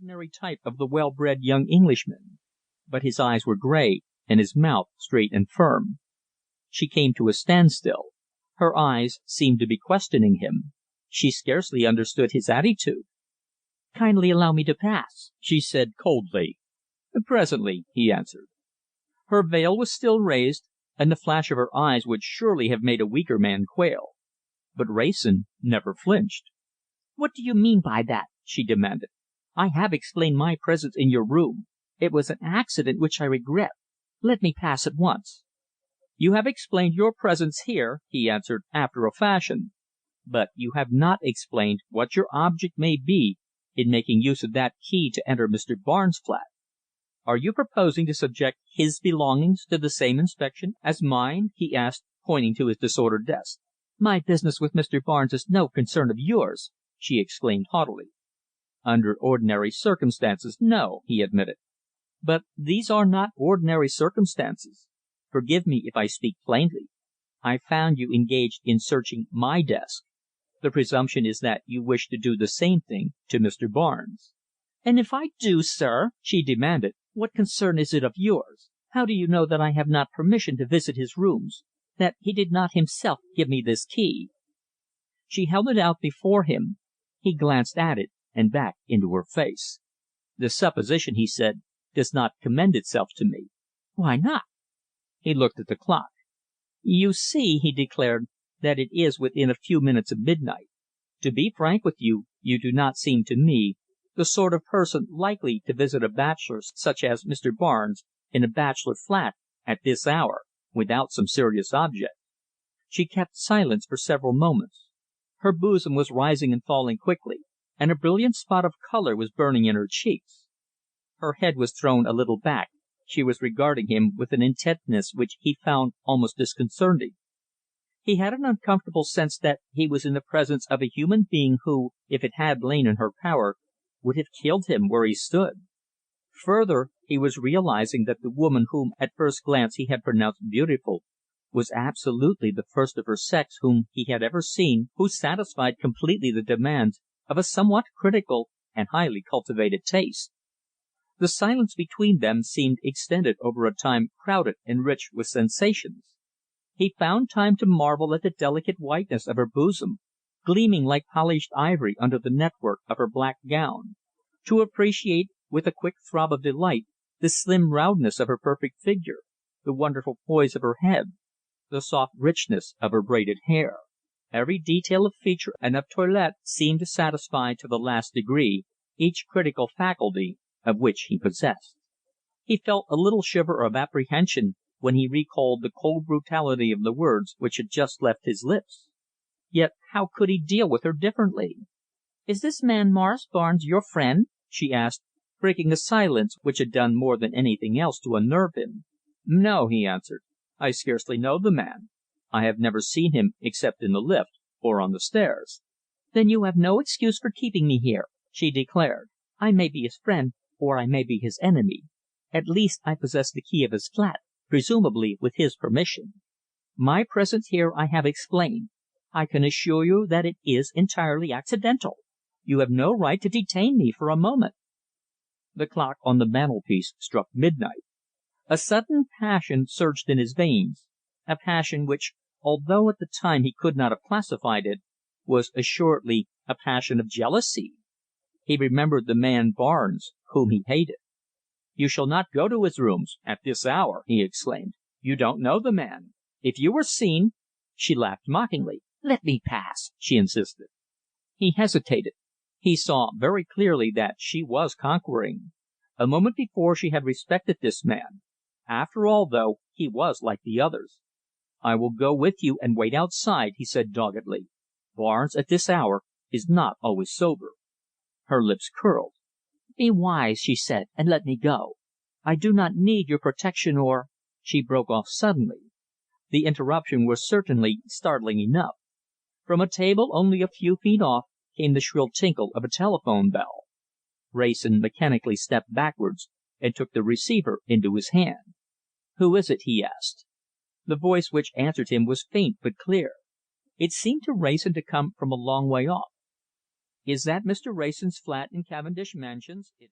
ordinary type of the well bred young Englishman, but his eyes were grey and his mouth straight and firm. She came to a standstill. Her eyes seemed to be questioning him. She scarcely understood his attitude. "Kindly allow me to pass," she said coldly. "Presently," he answered. Her veil was still raised, and the flash of her eyes would surely have made a weaker man quail. But Wrayson never flinched. "What do you mean by that?" she demanded. "I have explained my presence in your room. It was an accident which I regret. Let me pass at once." "You have explained your presence here," he answered, "after a fashion. But you have not explained what your object may be in making use of that key to enter Mr. Barnes' flat. Are you proposing to subject his belongings to the same inspection as mine?" he asked, pointing to his disordered desk. "My business with Mr. Barnes is no concern of yours," she exclaimed haughtily. "Under ordinary circumstances, no," he admitted. "But these are not ordinary circumstances. Forgive me if I speak plainly. I found you engaged in searching my desk. The presumption is that you wish to do the same thing to Mr. Barnes." "And if I do, sir," she demanded, "what concern is it of yours? How do you know that I have not permission to visit his rooms, that he did not himself give me this key?" She held it out before him. He glanced at it and back into her face. "The supposition," he said, "does not commend itself to me." "Why not?" He looked at the clock. "You see," he declared, "that it is within a few minutes of midnight. To be frank with you, you do not seem to me the sort of person likely to visit a bachelor such as Mr. Barnes in a bachelor flat at this hour without some serious object." She kept silence for several moments. Her bosom was rising and falling quickly, and a brilliant spot of colour was burning in her cheeks. Her head was thrown a little back, she was regarding him with an intentness which he found almost disconcerting. He had an uncomfortable sense that he was in the presence of a human being who, if it had lain in her power, would have killed him where he stood. Further, he was realizing that the woman whom at first glance he had pronounced beautiful was absolutely the first of her sex whom he had ever seen who satisfied completely the demands of a somewhat critical and highly cultivated taste. The silence between them seemed extended over a time crowded and rich with sensations. He found time to marvel at the delicate whiteness of her bosom, gleaming like polished ivory under the network of her black gown, to appreciate with a quick throb of delight the slim roundness of her perfect figure, the wonderful poise of her head, the soft richness of her braided hair. Every detail of feature and of toilette seemed to satisfy to the last degree each critical faculty of which he possessed. He felt a little shiver of apprehension when he recalled the cold brutality of the words which had just left his lips. Yet how could he deal with her differently? "Is this man Morris Barnes your friend?" she asked, breaking a silence which had done more than anything else to unnerve him. "No," he answered. "I scarcely know the man. I have never seen him except in the lift or on the stairs." "Then you have no excuse for keeping me here," she declared. "I may be his friend, or I may be his enemy. At least I possess the key of his flat, presumably with his permission. My presence here I have explained. I can assure you that it is entirely accidental. You have no right to detain me for a moment." The clock on the mantelpiece struck midnight. A sudden passion surged in his veins, a passion which, although at the time he could not have classified it, was assuredly a passion of jealousy. He remembered the man Barnes, whom he hated. "You shall not go to his rooms at this hour!" he exclaimed. "You don't know the man. If you were seen " She laughed mockingly. "Let me pass," she insisted. He hesitated. He saw very clearly that she was conquering. A moment before she had respected this man. After all, though, he was like the others. "I will go with you and wait outside," he said doggedly. "Barnes, at this hour, is not always sober." Her lips curled. "Be wise," she said, "and let me go. I do not need your protection or " She broke off suddenly. The interruption was certainly startling enough. From a table only a few feet off came the shrill tinkle of a telephone bell. Wrayson mechanically stepped backwards and took the receiver into his hand. "Who is it?" he asked. The voice which answered him was faint but clear. It seemed to Wrayson to come from a long way off. "Is that Mr. Wrayson's flat in Cavendish Mansions?"